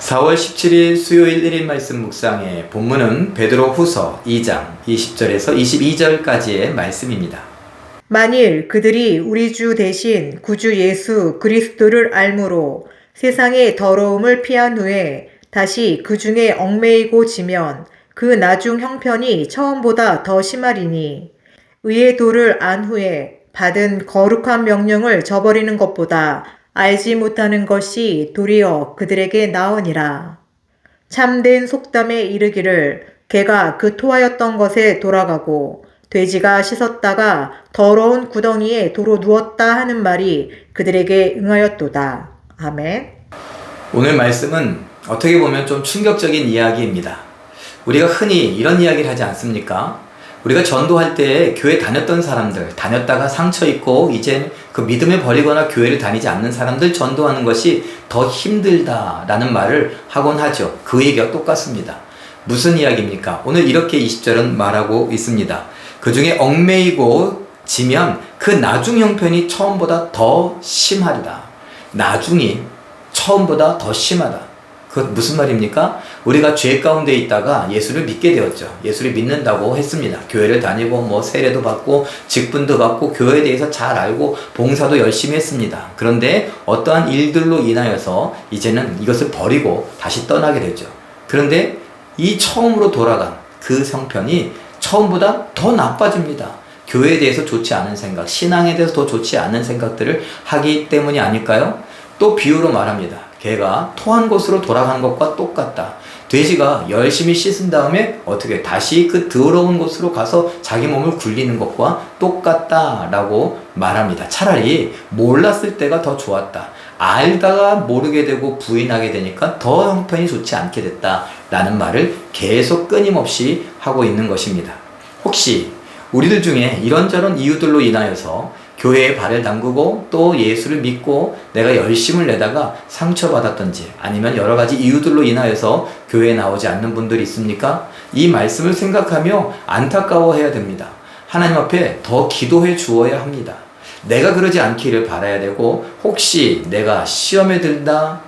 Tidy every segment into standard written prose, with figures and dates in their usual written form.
4월 17일 수요일 1일 말씀 묵상의 본문은 베드로후서 2장 20절에서 22절까지의 말씀입니다. 만일 그들이 우리 주 대신 구주 예수 그리스도를 알므로 세상의 더러움을 피한 후에 다시 그 중에 얽매이고 지면 그 나중 형편이 처음보다 더 심하리니 의의 도를 안 후에 받은 거룩한 명령을 저버리는 것보다 알지 못하는 것이 도리어 그들에게 나으니라. 참된 속담에 이르기를 개가 그 토하였던 것에 돌아가고 돼지가 씻었다가 더러운 구덩이에 도로 누웠다 하는 말이 그들에게 응하였도다. 아멘. 오늘 말씀은 어떻게 보면 좀 충격적인 이야기입니다. 우리가 흔히 이런 이야기를 하지 않습니까? 우리가 전도할 때 교회 다녔던 사람들, 다녔다가 상처 입고 이제 그 믿음을 버리거나 교회를 다니지 않는 사람들 전도하는 것이 더 힘들다라는 말을 하곤 하죠. 그 얘기가 똑같습니다. 무슨 이야기입니까? 오늘 이렇게 20절은 말하고 있습니다. 그 중에 얽매이고 지면 그 나중 형편이 처음보다 더 심하리라. 나중이 처음보다 더 심하다. 그건 무슨 말입니까? 우리가 죄 가운데 있다가 예수를 믿게 되었죠. 예수를 믿는다고 했습니다. 교회를 다니고 세례도 받고 직분도 받고 교회에 대해서 잘 알고 봉사도 열심히 했습니다. 그런데 어떠한 일들로 인하여서 이제는 이것을 버리고 다시 떠나게 되죠. 그런데 이 처음으로 돌아간 그 형편이 처음보다 더 나빠집니다. 교회에 대해서 좋지 않은 생각, 신앙에 대해서 더 좋지 않은 생각들을 하기 때문이 아닐까요? 또 비유로 말합니다. 개가 토한 곳으로 돌아가는 것과 똑같다. 돼지가 열심히 씻은 다음에 어떻게 다시 그 더러운 곳으로 가서 자기 몸을 굴리는 것과 똑같다라고 말합니다. 차라리 몰랐을 때가 더 좋았다. 알다가 모르게 되고 부인하게 되니까 더 형편이 좋지 않게 됐다라는 말을 계속 끊임없이 하고 있는 것입니다. 혹시 우리들 중에 이런저런 이유들로 인하여서 교회에 발을 담그고 또 예수를 믿고 내가 열심을 내다가 상처받았던지 아니면 여러 가지 이유들로 인하여서 교회에 나오지 않는 분들이 있습니까? 이 말씀을 생각하며 안타까워해야 됩니다. 하나님 앞에 더 기도해 주어야 합니다. 내가 그러지 않기를 바라야 되고 혹시 내가 시험에 들다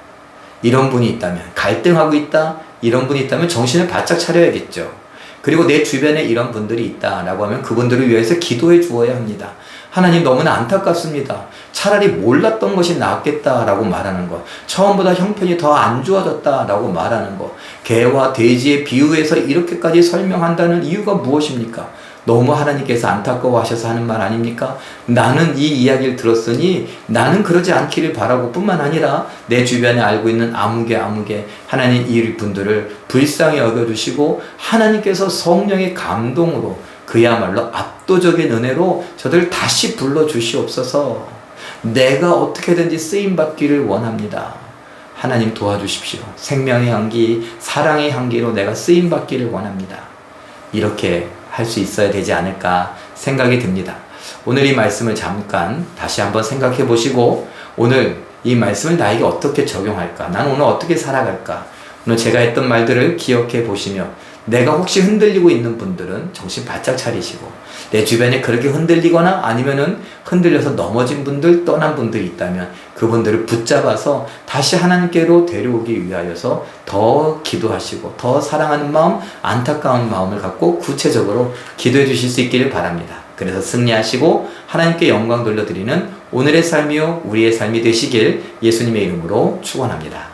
이런 분이 있다면 갈등하고 있다 이런 분이 있다면 정신을 바짝 차려야겠죠. 그리고 내 주변에 이런 분들이 있다라고 하면 그분들을 위해서 기도해 주어야 합니다. 하나님 너무나 안타깝습니다. 차라리 몰랐던 것이 낫겠다라고 말하는 것, 처음보다 형편이 더 안 좋아졌다라고 말하는 것, 개와 돼지의 비유에서 이렇게까지 설명한다는 이유가 무엇입니까? 너무 하나님께서 안타까워하셔서 하는 말 아닙니까? 나는 이 이야기를 들었으니 나는 그러지 않기를 바라고 뿐만 아니라 내 주변에 알고 있는 아무개 하나님 이 분들을 불쌍히 여겨주시고 하나님께서 성령의 감동으로 그야말로 압도적인 은혜로 저들 다시 불러주시옵소서. 내가 어떻게든지 쓰임받기를 원합니다. 하나님 도와주십시오. 생명의 향기, 사랑의 향기로 내가 쓰임받기를 원합니다. 이렇게 할 수 있어야 되지 않을까 생각이 듭니다. 오늘 이 말씀을 잠깐 다시 한번 생각해 보시고 오늘 이 말씀을 나에게 어떻게 적용할까? 나는 오늘 어떻게 살아갈까? 오늘 제가 했던 말들을 기억해 보시며 내가 혹시 흔들리고 있는 분들은 정신 바짝 차리시고 내 주변에 그렇게 흔들리거나 아니면은 흔들려서 넘어진 분들, 떠난 분들이 있다면 그분들을 붙잡아서 다시 하나님께로 데려오기 위하여서 더 기도하시고 더 사랑하는 마음, 안타까운 마음을 갖고 구체적으로 기도해 주실 수 있기를 바랍니다. 그래서 승리하시고 하나님께 영광 돌려드리는 오늘의 삶이요 우리의 삶이 되시길 예수님의 이름으로 축원합니다.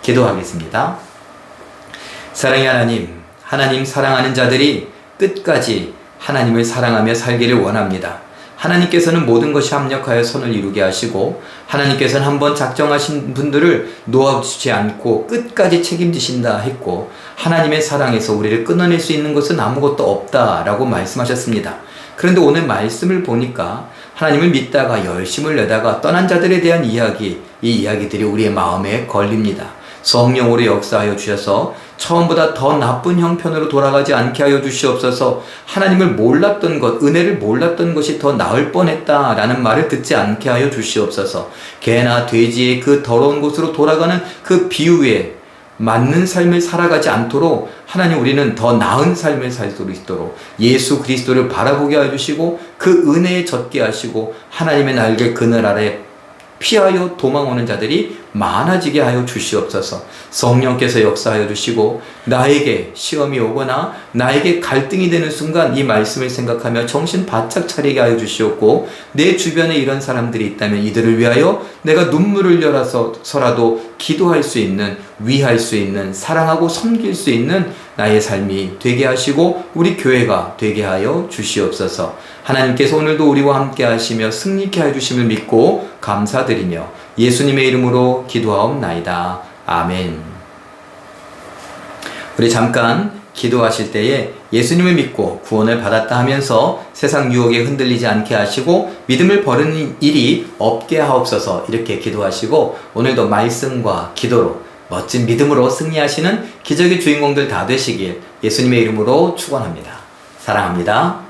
기도하겠습니다. 사랑의 하나님 사랑하는 자들이 끝까지 하나님을 사랑하며 살기를 원합니다. 하나님께서는 모든 것이 합력하여 선을 이루게 하시고 하나님께서는 한번 작정하신 분들을 놓아주지 않고 끝까지 책임지신다 했고 하나님의 사랑에서 우리를 끊어낼 수 있는 것은 아무것도 없다라고 말씀하셨습니다. 그런데 오늘 말씀을 보니까 하나님을 믿다가 열심을 내다가 떠난 자들에 대한 이야기, 이 이야기들이 우리의 마음에 걸립니다. 성령으로 역사하여 주셔서 처음보다 더 나쁜 형편으로 돌아가지 않게 하여 주시옵소서. 하나님을 몰랐던 것, 은혜를 몰랐던 것이 더 나을 뻔했다라는 말을 듣지 않게 하여 주시옵소서. 개나 돼지의 그 더러운 곳으로 돌아가는 그 비유에 맞는 삶을 살아가지 않도록 하나님 우리는 더 나은 삶을 살 수 있도록 예수 그리스도를 바라보게 하여 주시고 그 은혜에 젖게 하시고 하나님의 날개 그늘 아래 피하여 도망오는 자들이 많아지게 하여 주시옵소서. 성령께서 역사하여 주시고 나에게 시험이 오거나 나에게 갈등이 되는 순간 이 말씀을 생각하며 정신 바짝 차리게 하여 주시옵고, 내 주변에 이런 사람들이 있다면 이들을 위하여 내가 눈물을 흘려서라도 기도할 수 있는, 위할 수 있는, 사랑하고 섬길 수 있는 나의 삶이 되게 하시고 우리 교회가 되게 하여 주시옵소서. 하나님께서 오늘도 우리와 함께 하시며 승리케 하여 주심을 믿고 감사드리며 예수님의 이름으로 기도하옵나이다. 아멘. 우리 잠깐 기도하실 때에 예수님을 믿고 구원을 받았다 하면서 세상 유혹에 흔들리지 않게 하시고 믿음을 버리는 일이 없게 하옵소서, 이렇게 기도하시고 오늘도 말씀과 기도로 멋진 믿음으로 승리하시는 기적의 주인공들 다 되시길 예수님의 이름으로 축원합니다. 사랑합니다.